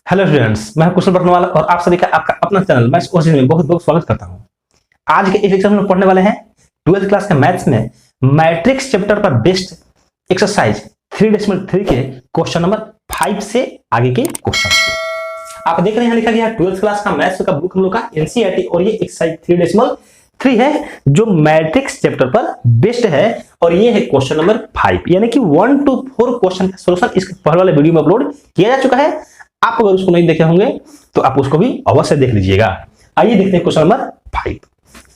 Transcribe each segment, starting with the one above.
Hello students, मैं कुशल बरनवाल और आप सभी का आपका अपना चैनल मैथ्स कोर्सेज में बहुत बहुत स्वागत करता हूं। आज के इस लेक्चर में हम पढ़ने वाले हैं 12th क्लास के मैथ्स में मैट्रिक्स चैप्टर पर बेस्ड एक्सरसाइज 3.3 के क्वेश्चन नंबर 5 से आगे के क्वेश्चन। आप देख रहे हैं लिखा गया है 12th क्लास का मैथ्स का बुक हम लोग का एनसीईआरटी और ये एक्सरसाइज 3.3 है जो मैट्रिक्स चैप्टर पर बेस्ड है और ये है क्वेश्चन नंबर 5 यानी कि 1 to 4 क्वेश्चन का सॉल्यूशन इसके पहले वाले वीडियो में अपलोड किया जा चुका है। आप अगर उसको नहीं देखे होंगे तो आप उसको भी अवश्य देख लीजिएगा। आइए देखते हैं क्वेश्चन नंबर 5।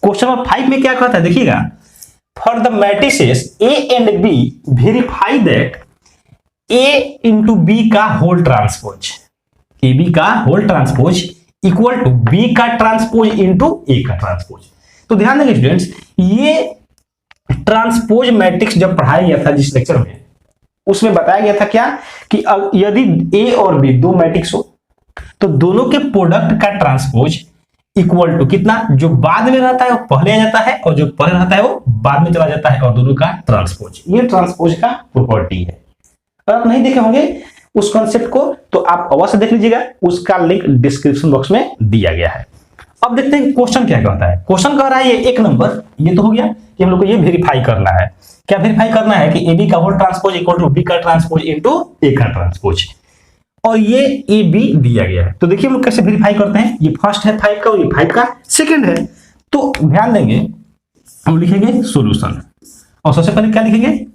क्वेश्चन नंबर 5 में क्या कहता है देखिएगा, for the matrices A and B verify that A into B का होल ट्रांसपोज, ए बी का whole transpose equal to B का ट्रांसपोज इंटू ए का ट्रांसपोज। तो ध्यान देंगे स्टूडेंट्स, ये ट्रांसपोज मैट्रिक्स जब पढ़ाया गया था जिस लेक्चर में, उसमें बताया गया था क्या कि यदि ए और बी दो मैट्रिक्स हो तो दोनों के प्रोडक्ट का ट्रांसपोज इक्वल टू कितना, जो बाद में रहता है वो पहले आ जाता है और जो पहले रहता है वो बाद में चला जाता है, और दोनों का ट्रांसपोज, ये ट्रांसपोज का प्रॉपर्टी है। अगर आप नहीं देखे होंगे उस कॉन्सेप्ट को तो आप अवश्य देख लीजिएगा, उसका लिंक डिस्क्रिप्शन बॉक्स में दिया गया है। अब देखते हैं क्वेश्चन क्या कहता है। क्वेश्चन कह रहा है ये एक नंबर, ये तो हो गया कि हम लोग को ये वेरीफाई करना है। क्या वेरीफाई करना है कि ए बी का whole transpose equal to B का ट्रांसपोज इनटू ए का ट्रांसपोज, और ये ए बी दिया गया है। तो देखिए हम लोग कैसे वेरीफाई करते हैं। ये फर्स्ट है 5 का और ये 5 का सेकंड है। तो ध्यान देंगे, हम लिखेंगे सॉल्यूशन और सबसे पहले क्या लिखेंगे,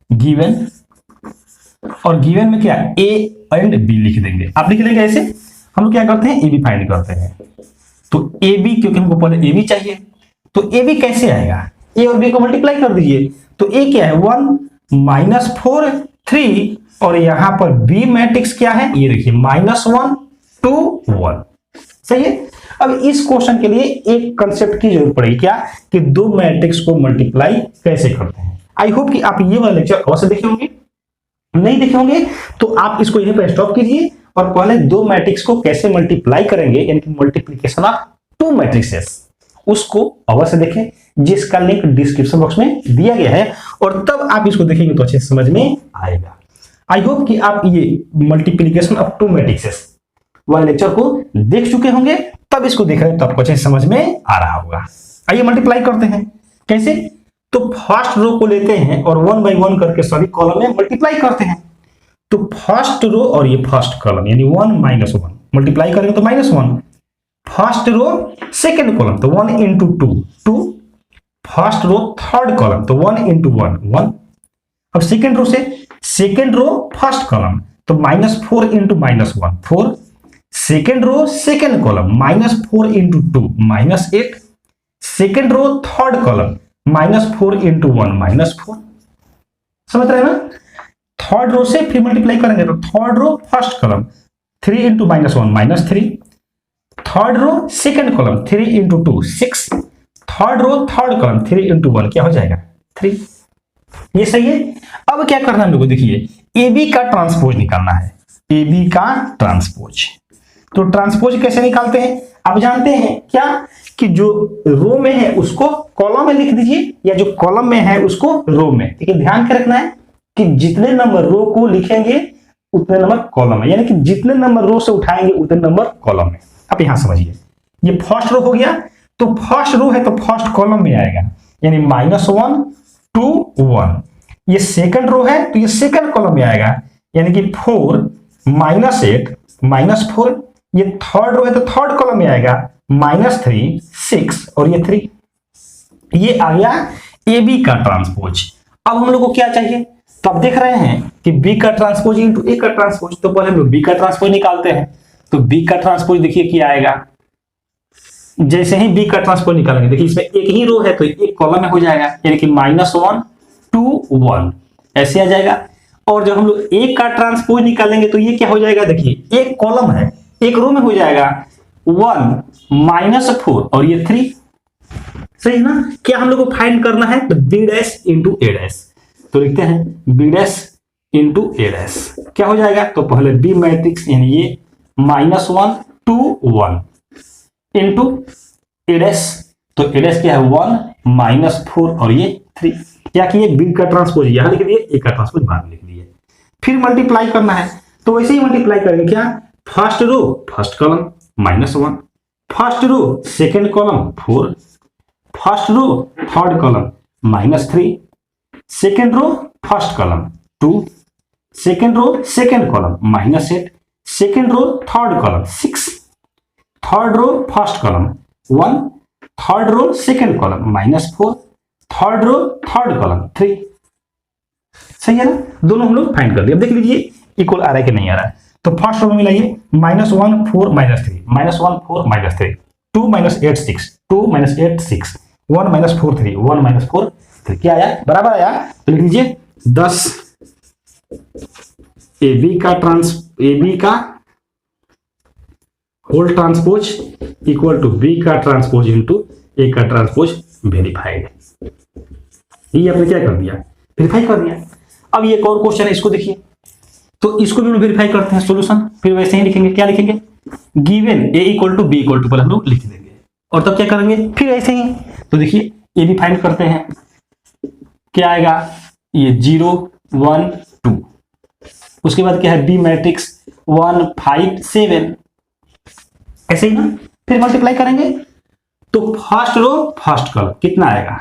गिवन, और गिवन में क्या ए एंड बी लिख देंगे। आप लिख देंगे ऐसे। हम लोग क्या करते हैं, ए बी फाइंड करते हैं। तो ए बी, क्योंकि हमको पहले ए बी चाहिए, तो ए बी कैसे आएगा, ए और बी को मल्टीप्लाई कर दीजिए। तो ए क्या है 1 माइनस 4 3, और यहां पर बी मैट्रिक्स क्या है, ये देखिए -1 2 1। सही है। अब इस क्वेश्चन के लिए एक कंसेप्ट की जरूरत पड़ेगी, क्या कि दो मैट्रिक्स को मल्टीप्लाई कैसे करते हैं। आई होप कि आप ये वाला लेक्चर अवश्य देखे होंगे। नहीं देखे होंगे तो आप इसको यहीं पर स्टॉप कीजिए और पहले दो मैट्रिक्स को कैसे मल्टीप्लाई करेंगे, यानी कि मल्टीप्लीकेशन ऑफ टू मैट्रिक्सेस, उसको अवश्य देखें, जिसका लिंक डिस्क्रिप्शन बॉक्स में दिया गया है, और तब आप इसको देखेंगे तो अच्छे से समझ में आएगा। आई होप कि आप ये मल्टीप्लीकेशन ऑफ टू मैट्रिक्सेस वाले लेक्चर को देख चुके होंगे, तब इसको देख रहे हैं तो आपको अच्छे से समझ में आ रहा होगा। आइए मल्टीप्लाई करते हैं। कैसे, तो फर्स्ट रो को लेते हैं और 1 बाई 1 करके सभी कॉलम में मल्टीप्लाई करते हैं। तो फर्स्ट रो और ये फर्स्ट कॉलम यानी 1 माइनस 1 मल्टीप्लाई करेंगे तो -1। फर्स्ट रो सेकेंड कॉलम तो 1 into 2 2, first row third column तो 1 इंटू 1 1। अब सेकेंड रो से सेकेंड रो फर्स्ट कॉलम तो -4 into -1 4। Second row second column -4 into 2 -8। Second row third column -4 into 1 -4। समझ रहे हैं ना। थर्ड रो से फिर मल्टीप्लाई करेंगे तो third row first column 3 into -1 -3। Third row second column 3 into 2 6। Third row third column 3 into 1 क्या हो जाएगा 3। ये सही है। अब क्या करना है हम लोग को, देखिए ए बी का ट्रांसपोज निकालना है। ए बी का ट्रांसपोज, तो ट्रांसपोज कैसे निकालते हैं आप जानते हैं क्या, कि जो रो में है उसको कॉलम में लिख दीजिए, या जो कॉलम में है उसको रो में। ठीक है, ध्यान के रखना है कि जितने नंबर रो को लिखेंगे उतने नंबर कॉलम में, यानी कि जितने नंबर रो से उठाएंगे उतने नंबर कॉलम में। आप यहां समझिए, ये फर्स्ट रो हो गया, तो फर्स्ट रो है तो फर्स्ट कॉलम में आएगा, यानी -1 2 1। ये सेकंड रो है तो ये सेकंड कॉलम में आएगा, यानी कि 4 -8 -4। ये थर्ड रो है तो थर्ड कॉलम में आएगा -3 6, और ये 3। ये आ गया ए बी का ट्रांसपोज। अब हम लोग को क्या चाहिए, तो आप देख रहे हैं कि बी का ट्रांसपोज इंटू ए का ट्रांसपोज, तो पहले हम लोग बी का ट्रांसपोज निकालते हैं। तो बी का ट्रांसपोज देखिए क्या आएगा, जैसे ही बी का ट्रांसपोज निकालेंगे, देखिए इसमें एक ही रो है तो एक कॉलम में हो जाएगा, यानी कि -1 2 1 ऐसे आ जाएगा। और जब हम लोग ए का ट्रांसपोज निकालेंगे तो ये क्या हो जाएगा, देखिए एक कॉलम है एक रो में हो जाएगा 1 -4 और ये 3। सही ना। क्या हम लोग को फाइंड करना है, तो बी डैश इंटू ए डैश, तो लिखते हैं बी डैश इंटू ए डैश। क्या हो जाएगा, तो पहले बी मैट्रिक्स यानी ये -1 2 1 इंटू ए डैश, तो ए डैश क्या है 1 -4 और ये 3। क्या किए, बी का ट्रांसपोज यहां लिख दिए, ए का ट्रांसपोज बाहर लिख दिए। फिर मल्टीप्लाई करना है, तो वैसे ही मल्टीप्लाई करेंगे क्या, first row first column -1, first row second column 4, first row third column -3, second row first column 2, second row second column -8, second row third column 6, third row first column 1, third row second column -4, third row third column 3। सही है ना, दोनों हम लोग find कर दिए। अब देख लीजिए इक्वल आ रहा है कि नहीं आ रहा है। तो फर्स्ट रो में मिलाइए -1 4 -3, -1 4 -3, 2 -8 6, 2 -8 6, 1 -4 3, 1 -4 3, क्या आया? बराबर आया। तो लिख लीजिए 10 AB का whole transpose equal to B का ट्रांसपोज इंटू A का ट्रांसपोज वेरीफाइड। ये आपने क्या कर दिया? वेरीफाई कर दिया। अब ये एक और क्वेश्चन है, इसको देखिए। तो इसको भी हम वेरीफाई करते हैं सॉल्यूशन। फिर वैसे ही लिखेंगे, क्या लिखेंगे? Given A equal to B equal to पर हम लोग लिख देंगे और तब क्या करेंगे? फिर ऐसे ही। तो देखिए ये भी फाइंड करते हैं, क्या आएगा? ये 0 1 2, उसके बाद क्या है? B मैट्रिक्स 1 5 7, ऐसे ही ना। फिर मल्टीप्लाई करेंगे तो फर्स्ट रो फर्स्ट कॉलम कितना आएगा?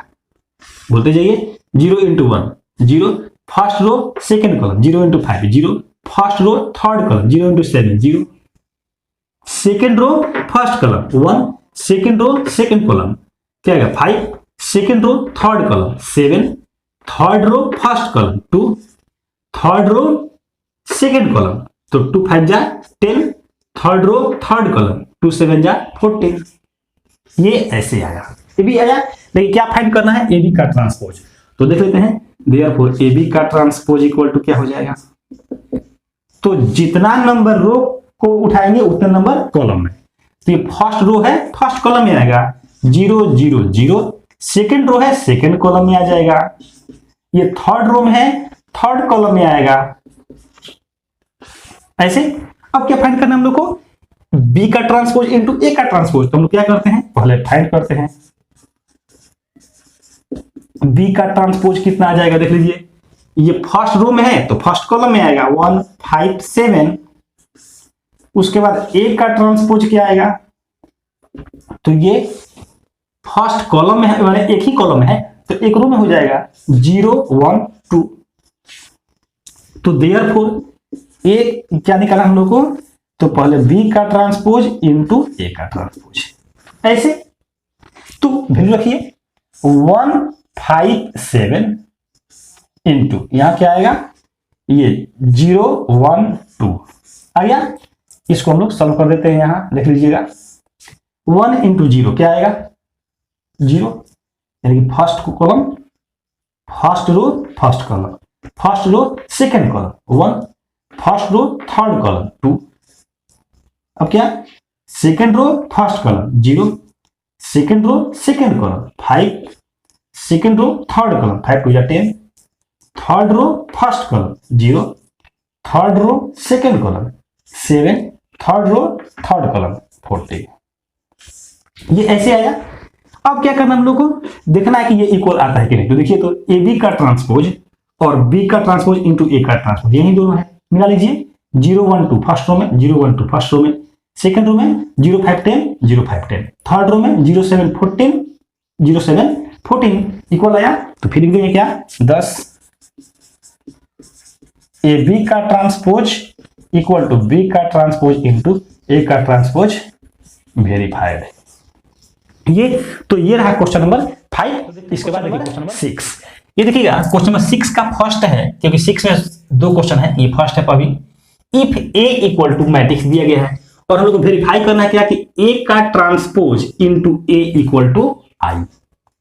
बोलते जाइए 0 into 1 0, first row second column 0 into 5 0, first row third column 0 into 7 0, second row first column 1, second row second column क्या आएगा? 5, second row third column 7, third row first column 2, third row second column तो 2 5 जा 10, third row third column 2 7 जा 14। ये ऐसे आया, ये भी आया। लेकिन क्या फाइंड करना है? AB का ट्रांसपोज। तो देख लेते हैं, देयरफॉर AB का ट्रांसपोज इक्वल टू क्या हो जाएगा? तो जितना नंबर रो को उठाएंगे उतने नंबर कॉलम में। तो ये फर्स्ट रो है, फर्स्ट कॉलम में आएगा 0 0 0, सेकेंड रो है सेकेंड कॉलम में आ जाएगा, ये थर्ड रो में है थर्ड कॉलम में आएगा, ऐसे। अब क्या फाइंड करना है हम लोग को? B का ट्रांसपोज इंटू A का ट्रांसपोज। तो हम लोग क्या करते हैं? पहले फाइंड करते हैं B का ट्रांसपोज कितना आ जाएगा। देख लीजिए, ये फर्स्ट रो में है तो फर्स्ट कॉलम में आएगा 1 5 7, उसके बाद A का ट्रांसपोज क्या आएगा? तो ये फर्स्ट कॉलम में है, माने एक ही कॉलम में है तो एक रो में हो जाएगा 0 1 2। तो देयरफॉर A क्या निकाला हम लोग को? तो पहले B का ट्रांसपोज इंटू A का ट्रांसपोज, ऐसे। तो वैल्यू रखिए 1 5 7 इंटू यहां क्या आएगा? ये 0 1 2 आ गया। इसको हम लोग सॉल्व कर देते हैं, यहां लिख लीजिएगा 1 इंटू 0 क्या आएगा? 0, यानी कि first column first row first column, first row second column 1, first row third column 2। अब क्या? Second row first column 0, second row second column 5, second row third column 5 2 10, third row first column 0, third row second column 7, third row third column 40। ये ऐसे आया। अब क्या करना हम लोग को? देखना है कि ये इक्वल आता है कि नहीं। तो देखिए, तो AB का ट्रांसपोज और B का ट्रांसपोज इंटू A का ट्रांसपोज, यही दोनों है। मिला लीजिए 0 1 2 फर्स्ट रो में, 0 1 2 फर्स्ट रो में, सेकेंड रो में 0 5 10 0 5 10, थर्ड रो में 0 7 14 0 7 14 इक्वल आया। तो फिर लिख देंगे क्या? 10 AB का ट्रांसपोज इक्वल टू B का ट्रांसपोज इंटू A का ट्रांसपोज वेरीफाइड। ये तो ये रहा क्वेश्चन नंबर 5। इसके बाद देखिए क्वेश्चन नंबर 6। ये देखिएगा क्वेश्चन नंबर 6 का फर्स्ट है, क्योंकि 6 में दो क्वेश्चन है, ये फर्स्ट है। अभी if A equal to matrix दिया गया है और हम लोग को वेरीफाई करना है क्या कि A का transpose into A equal to I,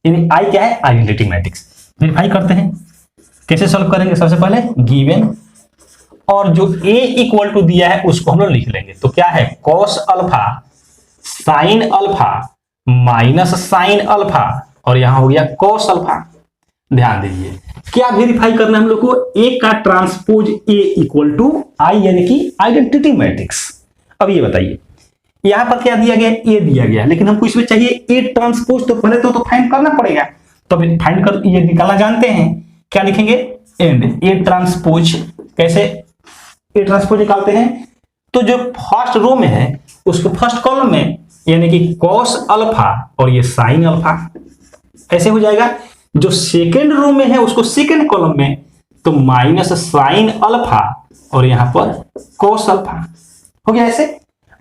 यानी I क्या है? Identity matrix. वेरीफाई करते हैं, कैसे सॉल्व करेंगे? सबसे पहले गिवन और जो A इक्वल टू दिया है उसको हम लोग लिख लेंगे। तो क्या है? Cos alpha sine alpha minus sine alpha, और यहां हो गया कॉस अल्फा। ध्यान दीजिए, क्या वेरीफाई करना है हम लोग को? A का transpose A equal to I, यानी कि आइडेंटिटी मैट्रिक्स। अब ये बताइए, यहां पर क्या दिया गया? A दिया गया, लेकिन हमको इसमें चाहिए A ट्रांसपोज। तो पहले तो फाइंड करना पड़ेगा। तो फाइंड कर ये निकालना जानते हैं, क्या लिखेंगे? And A transpose. कैसे A ट्रांसपोज निकालते हैं? तो जो फर्स्ट रो में है उसको फर्स्ट कॉलम में यानी कि कॉस अल्फा और ये साइन अल्फा ऐसे हो जाएगा। जो सेकेंड रो में है उसको सेकेंड कॉलम में तो माइनस साइन अल्फा और यहां पर कॉस अल्फा हो गया ऐसे।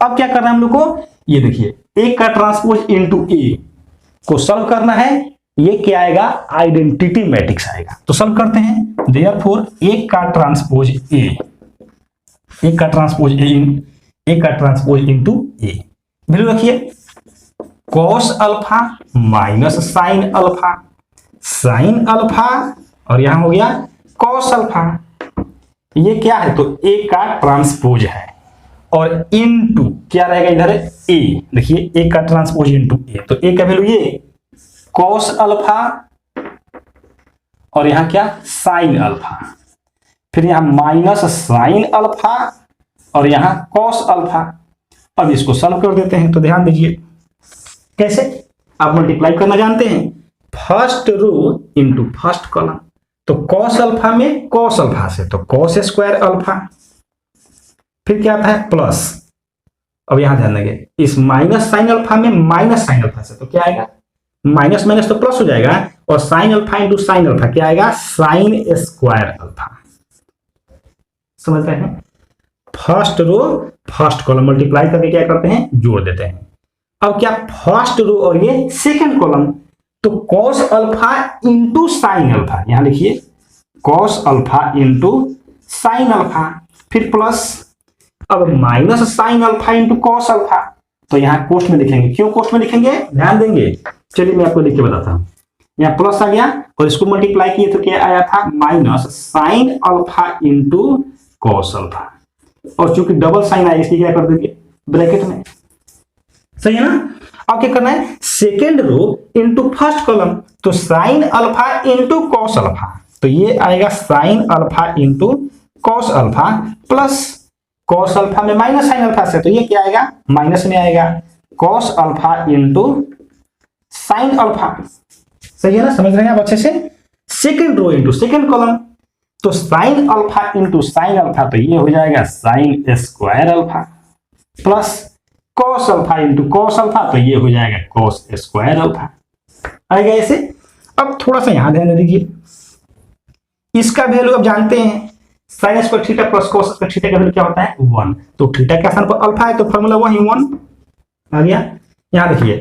अब क्या करना है हम लोग को, ये देखिए ए का ट्रांसपोज इनटू ए को सॉल्व करना है। ये क्या आएगा, आइडेंटिटी मैट्रिक्स आएगा। तो सॉल्व करते हैं। देयरफॉर ए का ट्रांसपोज ए का ट्रांसपोज इनटू ए वैल्यू रखिए cos alpha minus sine alpha और यहां हो गया कॉस अल्फा। ये क्या है, तो ए का ट्रांसपोज है और इनटू क्या रहेगा इधर ए। देखिए ए का ट्रांसपोज इनटू ए, तो ए का वैल्यू ये कॉस अल्फा और यहां क्या साइन अल्फा, फिर यहां माइनस साइन अल्फा और यहां कॉस अल्फा। अब इसको सॉल्व कर देते हैं। तो ध्यान दीजिए कैसे, आप मल्टीप्लाई करना जानते हैं, first row into first column. तो कॉस अल्फा में कॉस अल्फा से तो कॉस स्क्वायर अल्फा, फिर क्या आता है प्लस। अब यहां ध्यान देंगे इस माइनस साइन अल्फा में माइनस साइन अल्फा से तो क्या आएगा, माइनस माइनस तो प्लस हो जाएगा और sine alpha into sine alpha क्या आएगा, साइन स्क्वायर अल्फा। समझ रहे हैं, first row first column multiply करके क्या करते हैं, जोड़ देते हैं। अब क्या फर्स्ट रो और ये सेकंड कॉलम, तो cos alpha into sine alpha, यहां लिखिए cos alpha into sine alpha, फिर प्लस। अब minus sine alpha into cos alpha, तो यहां कोष्ठ में लिखेंगे। क्यों कोष्ठ में लिखेंगे, ध्यान देंगे, चलिए मैं आपको लिख के बताता हूं। यहां प्लस आ गया और इसको मल्टीप्लाई किए तो क्या आया था, minus sine alpha into cos alpha, और चूंकि डबल साइन आया इसलिए क्या कर देंगे ब्रैकेट में। सही है ना। अब क्या करना है, second row into first column, तो sine alpha into cos alpha, तो ये आएगा sine alpha into cos alpha plus cos alpha में माइनस साइन अल्फा से तो ये क्या आएगा, माइनस में आएगा cos alpha into sine alpha. सही है ना, समझ रहे हैं आप अच्छे से। Second row into second column, तो sine alpha into sine alpha, तो ये हो जाएगा sine square alpha plus cos alpha into cos alpha, तो ये हो जाएगा कॉस स्क्वायर अल्फा। आएगा ऐसे। अब थोड़ा सा यहां ध्यान दीजिए, इसका वैल्यू अब जानते हैं, sine square theta plus cos square theta का वैल्यू क्या होता है 1, तो थीटा के स्थान पर अल्फा है तो फॉर्मूला वही 1 आ गया। यहां देखिए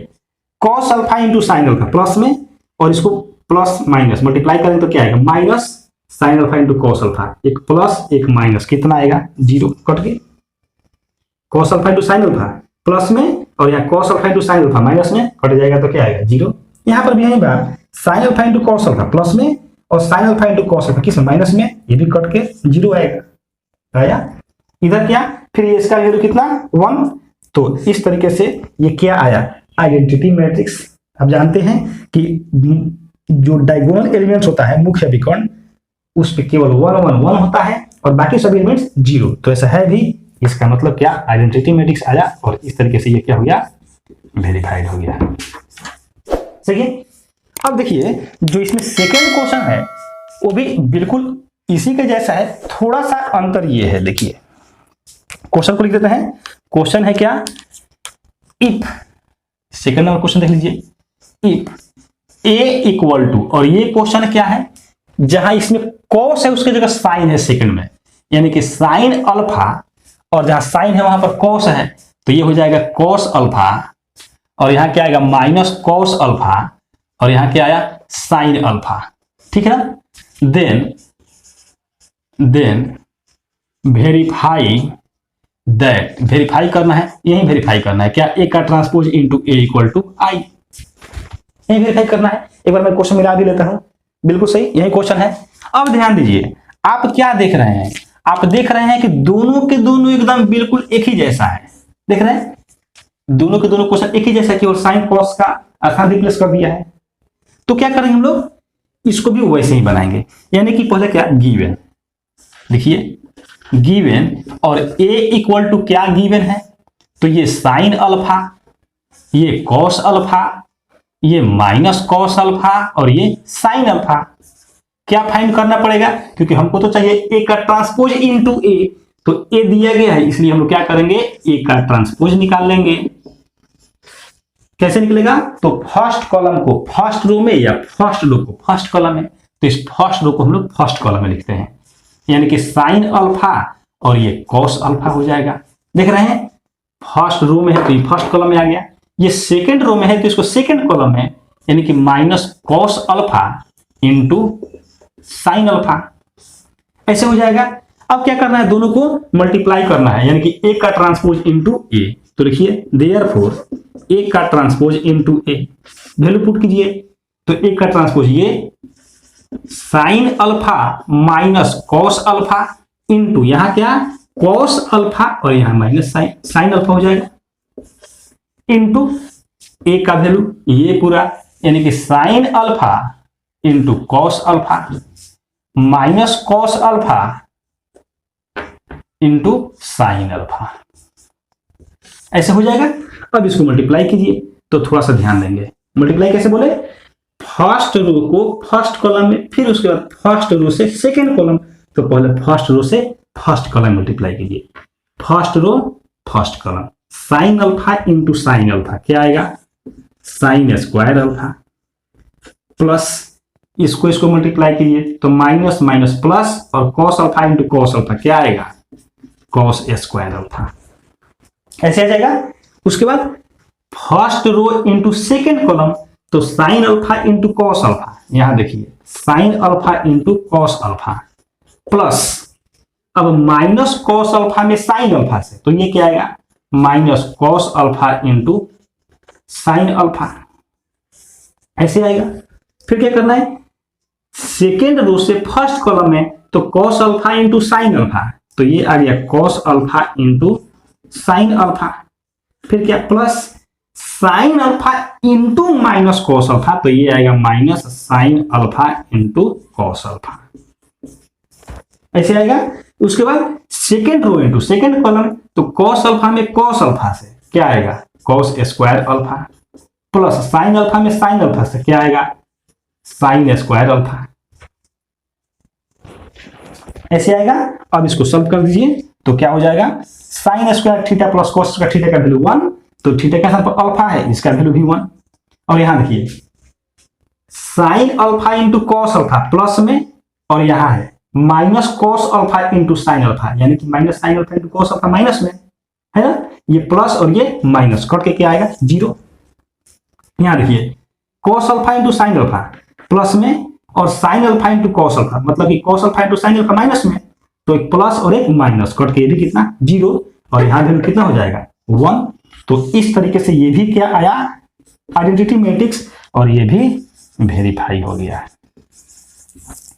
cos alpha into sine alpha plus में, और इसको प्लस माइनस मल्टीप्लाई करें तो क्या आएगा, minus sine alpha into cos alpha, एक प्लस एक माइनस कितना आएगा, 0 कट के, cos alpha into sine alpha plus में और यहाँ cos alpha into sine alpha minus में कट जाएगा तो क्या आएगा 0। यहाँ पर भी यही बात, sign alpha into cos alpha plus में और sine alpha into cos alpha किस में माइनस में, ये भी कट के 0 आएगा। आया इधर क्या, फिर ये इसका वैल्यू कितना 1, तो इस तरीके से ये क्या आया, आइडेंटिटी मैट्रिक्स। आप जानते हैं कि जो डायगोनल एलिमेंट्स होता है मुख्य विकर्ण, उस पे केवल 1 1 1 होता है और बाकी सभी एलिमेंट्स 0, तो ऐसा है भी। इसका मतलब क्या, आइडेंटिटी मैट्रिक्स आया और इस तरीके से ये क्या हो गया, वेरीफाइड हो गया। सही है। अब देखिए जो इसमें सेकेंड क्वेश्चन है वो भी बिल्कुल इसी के जैसा है, थोड़ा सा अंतर ये है। देखिए क्वेश्चन को लिख देते हैं। क्वेश्चन है क्या, इफ, सेकेंड नंबर क्वेश्चन देख लीजिए, इफ ए इक्वल टू, और ये क्वेश्चन क्या है, जहां इसमें कॉस है उसकी जगह साइन है सेकंड में, यानी कि साइन अल्फा, और जहां साइन है वहां पर कॉस है, तो ये हो जाएगा कॉस अल्फा, और यहां क्या आएगा माइनस कॉस अल्फा, और यहां क्या आया साइन अल्फा। ठीक है ना। देन वेरीफाई दैट, वेरीफाई करना है, यही वेरीफाई करना है क्या, ए का transpose into A equal to I, यही वेरीफाई करना है। एक बार मैं क्वेश्चन मिला भी लेता हूं, बिल्कुल सही यही क्वेश्चन है। अब ध्यान दीजिए, आप क्या देख रहे हैं, आप देख रहे हैं कि दोनों के दोनों एकदम बिल्कुल एक ही जैसा है। देख रहे हैं दोनों के दोनों क्वेश्चन एक ही जैसा है, केवल साइन कॉस का स्थान रिप्लेस कर दिया है। तो क्या करेंगे हम लोग, इसको भी वैसे ही बनाएंगे, यानी कि पहले क्या, गिवन, देखिए गिवन, और a इक्वल टू क्या गिवन है, तो ये साइन अल्फा, ये कॉस अल्फा, ये माइनस कॉस अल्फा और ये साइन अल्फा। क्या फाइंड करना पड़ेगा, क्योंकि हमको तो चाहिए ए का ट्रांसपोज इनटू ए, तो ए दिया गया है, इसलिए हम लोग क्या करेंगे, ए का ट्रांसपोज निकाल लेंगे। कैसे निकलेगा, तो फर्स्ट कॉलम को फर्स्ट रो में या फर्स्ट रो को फर्स्ट कॉलम में, तो इस फर्स्ट रो को हम लोग फर्स्ट कॉलम में लिखते हैं, यानी कि साइन अल्फा और ये कॉस अल्फा हो जाएगा। देख रहे हैं, फर्स्ट रो में है तो ये फर्स्ट कॉलम में आ गया, ये सेकंड रो में है तो इसको सेकंड कॉलम में, यानी कि minus cos alpha into sine alpha, ऐसे हो जाएगा। अब क्या करना है, दोनों को मल्टीप्लाई करना है, यानी कि ए का ट्रांसपोज इंटू ए। तो लिखिए देयरफॉर ए का ट्रांसपोज इंटू ए, वैल्यू पुट कीजिए, तो ए का ट्रांसपोज ये sine alpha minus cos alpha into यहां क्या कॉस अल्फा और यहां माइनस साइन अल्फा हो जाएगा, इंटू ए का वैल्यू ये पूरा, यानी कि sign alpha into cos alpha minus cos alpha into sine alpha, ऐसे हो जाएगा। अब इसको मल्टीप्लाई कीजिए, तो थोड़ा सा ध्यान देंगे, मल्टीप्लाई कैसे बोले, फर्स्ट रो को फर्स्ट कॉलम में, फिर उसके बाद फर्स्ट रो से सेकंड कॉलम, तो पहले फर्स्ट रो से फर्स्ट कॉलम मल्टीप्लाई कीजिए, first row first column, sine alpha into sine alpha क्या आएगा, साइन स्क्वायर अल्फा, प्लस इसको मल्टीप्लाई कीजिए तो माइनस माइनस प्लस, और cos alpha into cos alpha क्या आएगा, कॉस स्क्वायर अल्फा, ऐसे आ जाएगा। उसके बाद first row into second column, तो sine alpha into cos alpha, यहां देखिए sine alpha into cos alpha, plus अब माइनस कॉस अल्फा में साइन अल्फा से, तो ये क्या आएगा, minus cos alpha into sine alpha, ऐसे आएगा। फिर क्या करना है, सेकेंड रो से फर्स्ट कॉलम में, तो cos alpha into sine alpha, तो ये आ गया cos alpha into sine alpha, फिर क्या plus sine alpha into minus cos alpha, तो ये आएगा minus sine alpha into cos alpha, ऐसे आएगा। उसके बाद second row into second column, तो कॉस अल्फा में कॉस अल्फा से क्या आएगा, cos square alpha, plus sine alpha में साइन अल्फा से क्या आएगा, साइन स्क्वायर अल्फा, ऐसे आएगा। अब इसको सॉल्व कर दीजिए, तो क्या हो जाएगा, sine square theta plus cos square theta का वैल्यू 1, तो थीटा का साथ अल्फा है, इसका वैल्यू भी 1, और यहां देखिए sine alpha into cos alpha plus में, और यहां है minus cos alpha into sine alpha, यानी कि minus sine alpha into cos alpha minus में है ना, ये प्लस और ये माइनस कट के क्या आएगा, 0। यहां देखिए cos alpha into sine alpha plus में, और sine alpha into cos alpha, मतलब कि cos alpha into sine alpha minus में, तो एक प्लस और एक माइनस कट के ये भी कितना 0, और यहां वैल्यू कितना हो जाएगा 1। तो इस तरीके से ये भी क्या आया, आइडेंटिटी मैट्रिक्स, और ये भी वेरीफाई हो गया है,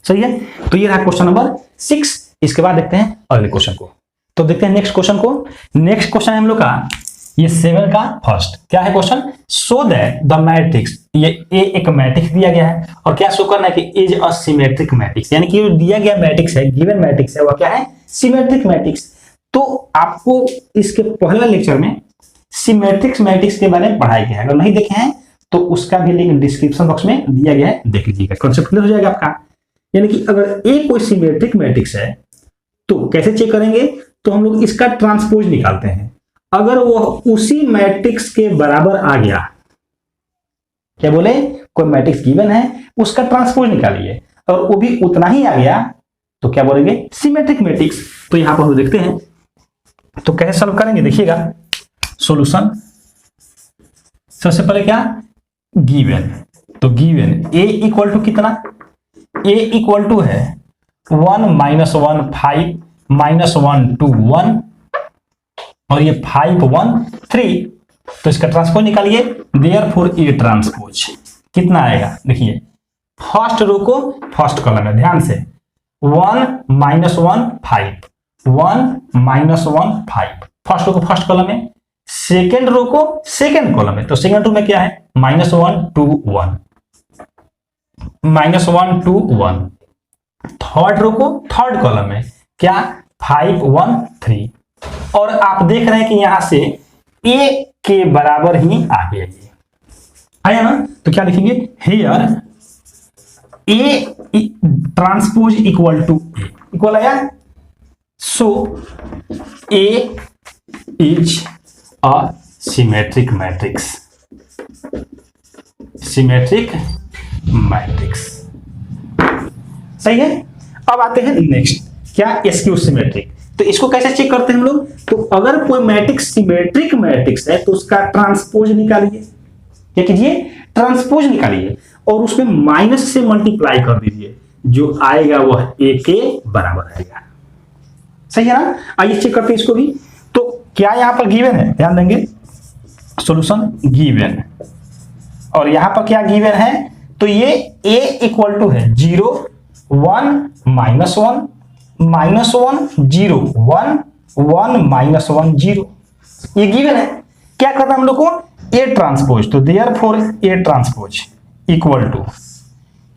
सही है। तो ये रहा क्वेश्चन नंबर 6। इसके बाद देखते हैं अगले क्वेश्चन को, तो देखते हैं नेक्स्ट क्वेश्चन को। नेक्स्ट क्वेश्चन है हम लोग का ये 7 का फर्स्ट, क्या है question, show that the matrix, ये ए एक मैट्रिक्स दिया गया है, और क्या शो करना है कि इज अ सिमेट्रिक मैट्रिक्स, यानी कि जो दिया गया मैट्रिक्स है, गिवन मैट्रिक्स है, वह क्या है, सिमेट्रिक मैट्रिक्स। तो आपको इसके पहले लेक्चर में सिमेट्रिक्स मैट्रिक्स के बारे में पढ़ाया गया है, अगर नहीं देखे हैं तो उसका भी लिंक डिस्क्रिप्शन बॉक्स में दिया गया है, देख लीजिएगा, कॉन्सेप्ट क्लियर हो जाएगा आपका। यानी कि अगर ए कोई सिमेट्रिक मैट्रिक्स है तो कैसे चेक करेंगे, तो हम लोग इसका ट्रांसपोज निकालते हैं, अगर वो उसी मैट्रिक्स के बराबर आ गया, क्या बोले, कोई मैट्रिक्स गिवन है उसका ट्रांसपोज निकालिए, और वो भी उतना ही आ गया, तो क्या बोलेंगे, सिमेट्रिक मैट्रिक्स। तो यहां पर हम देखते हैं, तो कैसे सॉल्व करेंगे, देखिएगा सॉल्यूशन। सबसे पहले क्या, गिवन, तो गिवन ए इक्वल टू कितना, ए इक्वल टू है 1 माइनस 1 5 माइनस 1 2 1, और ये 5 1 3, तो इसका ट्रांसपोज निकालिए, देयरफॉर ए ट्रांसपोज कितना आएगा, देखिए फर्स्ट रो को फर्स्ट कॉलम में, ध्यान से 1 माइनस 1 5 1 माइनस 1 5, फर्स्ट रो को फर्स्ट कॉलम में, सेकेंड रो को सेकेंड कॉलम में, तो सेकेंड रो में क्या है, माइनस 1 2 1 माइनस 1 2 1, थर्ड रो को थर्ड कॉलम में क्या, 5 1 3, और आप देख रहे हैं कि यहां से ए के बराबर ही आ गया, ये आया ना, तो क्या लिखेंगे, here A transpose equal to A, equal आया, so A is a symmetric matrix, symmetric matrix. सही है। अब आते हैं नेक्स्ट, क्या स्क्यू सिमेट्रिक। तो इसको कैसे चेक करते हैं हम लोग? तो अगर कोई मैट्रिक्स सिमेट्रिक मैट्रिक्स है तो उसका ट्रांसपोज निकालिए। क्या कीजिए? ट्रांसपोज निकालिए और उसमें माइनस से मल्टीप्लाई कर दीजिए, जो आएगा वह ए के बराबर आएगा। सही है ना? आइए चेक करते हैं इसको भी। तो क्या यहां पर गिवन है? ध्यान देंगे, सॉल्यूशन गिवन, और यहां पर क्या गिवन है? तो ये a इक्वल टू है 0 1 -1 -1 0 1 1 -1 0, ये गिवन है। क्या करना है हम लोग को? A transpose. तो therefore A transpose equal to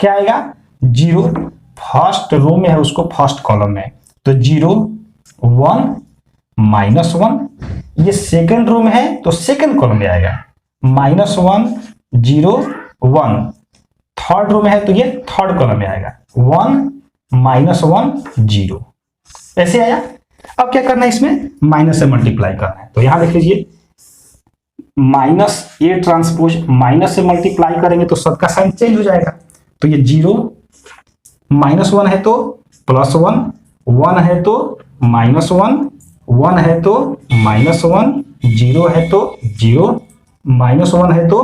क्या आएगा? 0 फर्स्ट रो में है, उसको फर्स्ट कॉलम में, तो 0 1 -1, ये सेकंड रो में है तो सेकंड कॉलम में आएगा, -1 0 1, थर्ड रो में है तो ये थर्ड कॉलम में आएगा, 1 -1 0, ऐसे आया। अब क्या करना है? इसमें माइनस से मल्टीप्लाई करना है। तो यहां देख लीजिए, माइनस ए ट्रांसपोज, माइनस से मल्टीप्लाई करेंगे तो सबका साइन चेंज हो जाएगा। तो ये 0 -1 है तो +1, 1 है तो -1, 1 है तो -1, 0 है तो 0, -1 है तो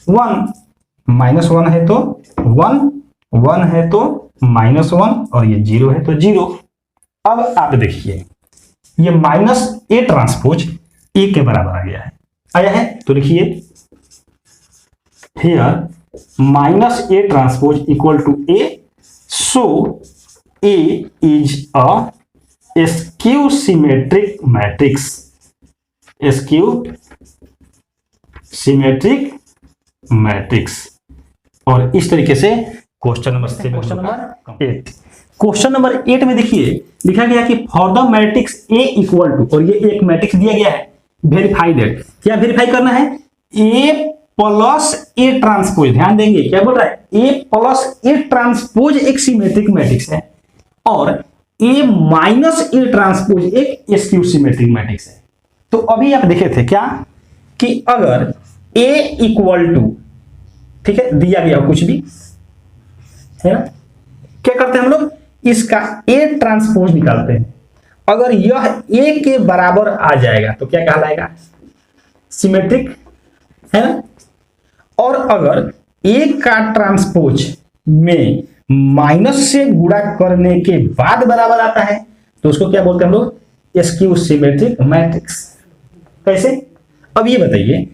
1, -1 है तो 1, 1 है तो -1, और ये 0 है तो 0। अब आप देखिए, ये माइनस ए ट्रांसपोज ए के बराबर आ गया है, आया है। तो लिखिए here minus A transpose equal to A, so A is a skew symmetric matrix, skew symmetric matrix. और इस तरीके से क्वेश्चन नंबर 8, क्वेश्चन नंबर 8 में देखिए लिखा गया कि for the matrix A equal to, और ये एक मैट्रिक्स दिया गया है, वेरीफाई दैट। क्या वेरीफाई करना है? ए प्लस ए ट्रांसपोज। ध्यान देंगे क्या बोल रहा है? ए प्लस ए ट्रांसपोज एक सिमेट्रिक मैट्रिक्स है और ए माइनस ए ट्रांसपोज एक स्क्यू सिमेट्रिक मैट्रिक्स है। तो अभी आप देखे थे क्या कि अगर ए इक्वल टू, ठीक है, दिया गया कुछ भी है ना, क्या करते हैं हम लोग? इसका ए ट्रांसपोज निकालते हैं। अगर यह ए के बराबर आ जाएगा तो क्या कहलाएगा? सिमेट्रिक है ना। और अगर ए का ट्रांसपोज में माइनस से गुणा करने के बाद बराबर आता है तो उसको क्या बोलते हैं हम लोग? Skew symmetric matrix. कैसे? अब ये बताइए,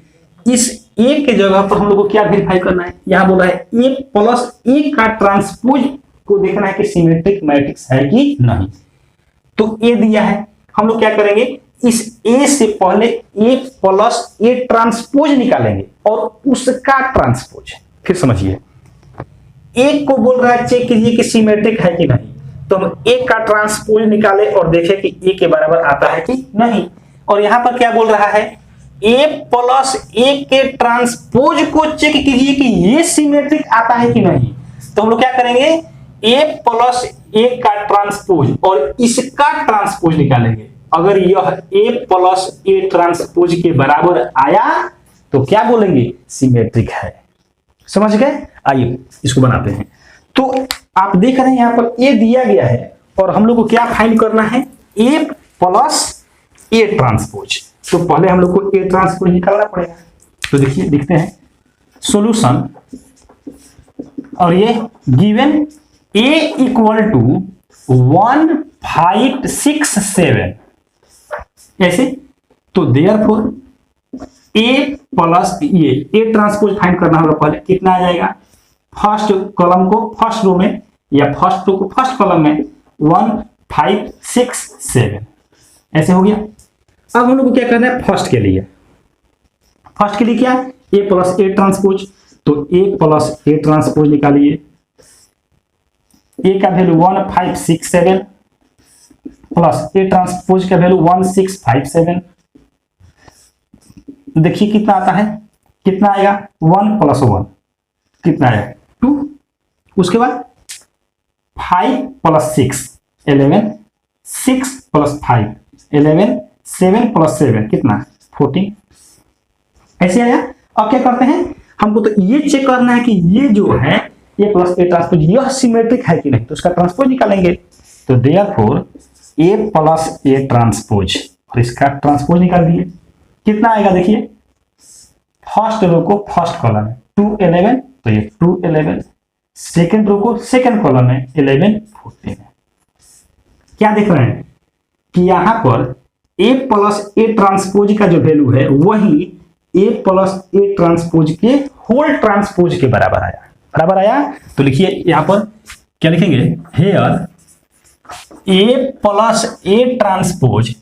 इस ए के जगह पर हम लोग को क्या वेरीफाई करना है? यहां बोला है ए प्लस ए का ट्रांसपोज को देखना है कि सिमेट्रिक मैट्रिक्स है कि नहीं। तो ए दिया है, हम लोग क्या करेंगे? इस ए से पहले ए प्लस ए ट्रांसपोज निकालेंगे और उसका ट्रांसपोज। फिर समझिए, ए को बोल रहा है चेक कीजिए कि सिमेट्रिक है कि नहीं, तो हम ए का ट्रांसपोज निकाले और देखें कि ए के बराबर आता है कि नहीं। और यहां पर क्या बोल रहा है? ए प्लस ए के ट्रांसपोज को चेक कीजिए कि ये सिमेट्रिक आता है कि नहीं। तो हम लोग क्या करेंगे? ए प्लस ए का ट्रांसपोज और इसका ट्रांसपोज निकालेंगे। अगर यह ए प्लस ए ट्रांसपोज के बराबर आया तो क्या बोलेंगे? सिमेट्रिक है। समझ गए? आइए इसको बनाते हैं। तो आप देख रहे हैं यहां पर ए दिया गया है और हम लोग को क्या फाइंड करना है? ए प्लस ए ट्रांसपोज। तो पहले हम लोग को ए ट्रांसपोज निकालना पड़ेगा। तो देखिए, देखते हैं सॉल्यूशन, और ये गिवन ए इक्वल टू 1 5 6 7, ऐसे। तो therefore A plus A transpose find करना होगा। पहले कितना आ जाएगा? फर्स्ट कॉलम को फर्स्ट रो में या फर्स्ट रो को फर्स्ट कॉलम में 1 5 6 7, ऐसे हो गया। अब हम लोग को क्या करना है? फर्स्ट के लिए क्या? ए प्लस ए ट्रांसपोज। तो ए प्लस ए ट्रांसपोज निकालिए। ए का वैल्यू 1 5 6 7 प्लस ए ट्रांसपोज का वैल्यू 1 6 5 7। देखिए कितना आता है? कितना आएगा? 1 + 1 कितना आएगा? 2। उसके बाद 5 + 6 11, 6 प्लस 5 11, 7 प्लस 7 कितना 14, ऐसे आया। अब क्या करते हैं, हमको तो ये चेक करना है कि ये जो है ए प्लस ए ट्रांसपोज यह सिमेट्रिक है कि नहीं, तो उसका ट्रांसपोज निकालेंगे। तो therefore A plus A transpose, और इसका ट्रांसपोज निकाल दिए, कितना आएगा देखिए, फर्स्ट रो को फर्स्ट कॉलम में 2 11, तो ये 2 11, सेकेंड रो को सेकेंड कॉलम में 11 14 है। क्या देख रहे हैं कि यहां पर ए प्लस ए ट्रांसपोज का जो वैल्यू है वही ए प्लस ए ट्रांसपोज के होल ट्रांसपोज के बराबर आया। तो लिखिए यहां पर क्या लिखेंगे, here A plus A transpose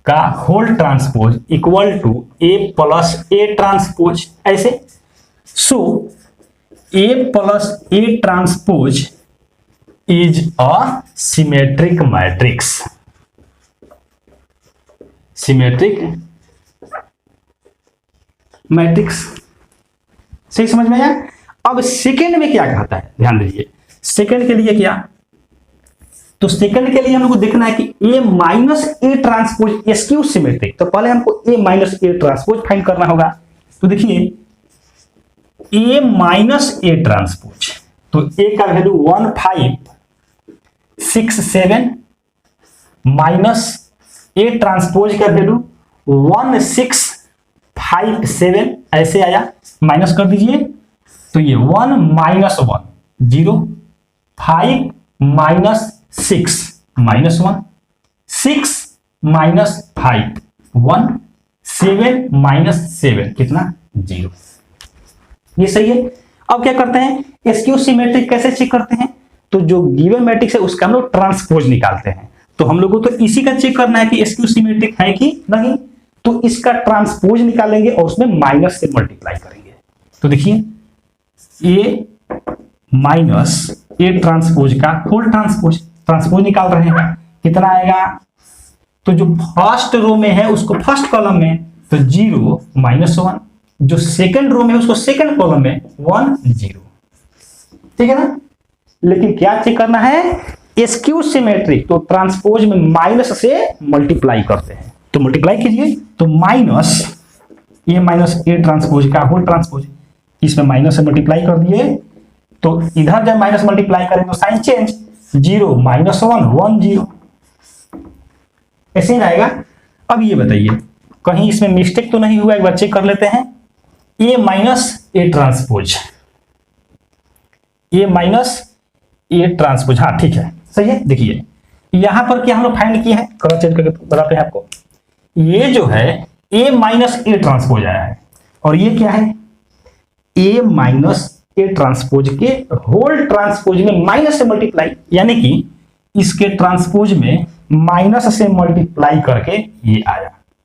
का whole transpose equal to A plus A transpose, ऐसे। So A plus A transpose is a symmetric matrix, symmetric matrix, सही समझ में आया। अब सेकंड में क्या कहता है, ध्यान दीजिए, सेकंड के लिए क्या, तो सेकंड के लिए हम लोग को देखना है कि A minus A transpose skew symmetric, तो पहले हमको A minus A transpose find करना होगा। तो देखिए ए माइनस ए ट्रांसपोज, तो ए का वैल्यू 1 5 6 7 माइनस ए ट्रांसपोज का वैल्यू 1 6 5 7, ऐसे आया, माइनस कर दीजिए। तो ये 1 minus 1 0, 5 minus 6 minus 1, 6 minus 5 1, 7 minus 7 कितना 0, ये सही है। अब क्या करते हैं, एसक्यू सिमेट्रिक कैसे चेक करते हैं, तो जो गिवन मैट्रिक्स है उसका हम लोग ट्रांसपोज निकालते हैं। तो हम लोगों को तो इसी का चेक करना है कि एसक्यू सिमेट्रिक है कि नहीं, तो इसका ट्रांसपोज निकालेंगे और उसमें माइनस से मल्टीप्लाई करेंगे। तो देखिए ए माइनस ए ट्रांसपोज का होल ट्रांसपोज निकाल रहे हैं, कितना आएगा, तो जो फर्स्ट रो में है उसको फर्स्ट कॉलम में तो 0 माइनस 1, जो सेकंड रो में है उसको सेकंड कॉलम में 1 0, ठीक है ना। लेकिन क्या चेक करना है, एसक्यू सिमेट्रिक, तो ट्रांसपोज में माइनस से मल्टीप्लाई करते हैं, तो मल्टीप्लाई कीजिए, तो माइनस ए ट्रांसपोज का होल ट्रांसपोज, इसमें माइनस से मल्टीप्लाई कर दिए, तो इधर जब माइनस मल्टीप्लाई करें तो साइन चेंज, 0 माइनस 1 1 0, ऐसे ही आएगा। अब ये बताइए कहीं इसमें मिस्टेक तो नहीं हुआ, एक बार चेक कर लेते हैं। A minus A transpose, A minus A transpose, हाँ ठीक है, सही है। देखिए यहां पर क्या हम लोग फाइंड किए हैं, कलर चेंज करके बताते हैं आपको। ये जो है ए माइनस ए ट्रांसपोज आया है, और ये क्या है, ए माइनस ए ट्रांसपोज के होल ट्रांसपोज में माइनस से मल्टीप्लाई, यानी कि इसके ट्रांसपोज में माइनस से मल्टीप्लाई करके ये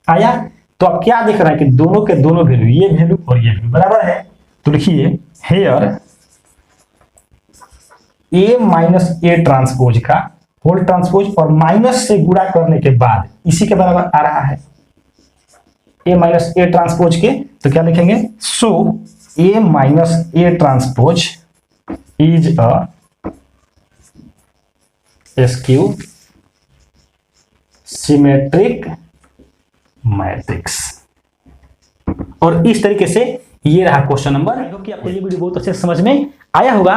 आया। तो अब क्या दिख रहा है कि दोनों के दोनों वैल्यू, ये वैल्यू और ये वैल्यू बराबर है। तो लिखिए here A minus A transpose का होल ट्रांसपोज और माइनस से गुणा करने के बाद इसी के बराबर आ रहा है ए माइनस ए ट्रांसपोज के, तो क्या लिखेंगे, so A minus A transpose is a skew symmetric matrix. और इस तरीके से ये रहा क्वेश्चन नंबर। आई होप कि आपको ये वीडियो बहुत अच्छे से समझ में आया होगा।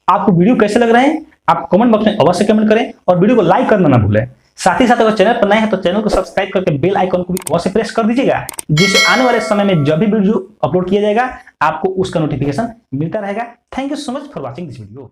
आपको वीडियो कैसे लग रहे हैं आप कमेंट बॉक्स में अवश्य कमेंट करें, और वीडियो को लाइक करना ना भूलें। साथ ही साथ अगर चैनल पर नए हैं तो चैनल को सब्सक्राइब करके बेल आइकन को भी अवश्य प्रेस कर दीजिएगा, जिससे आने वाले समय में जब भी वीडियो अपलोड किया जाएगा आपको उसका नोटिफिकेशन मिलता रहेगा। Thank you so much for watching this video.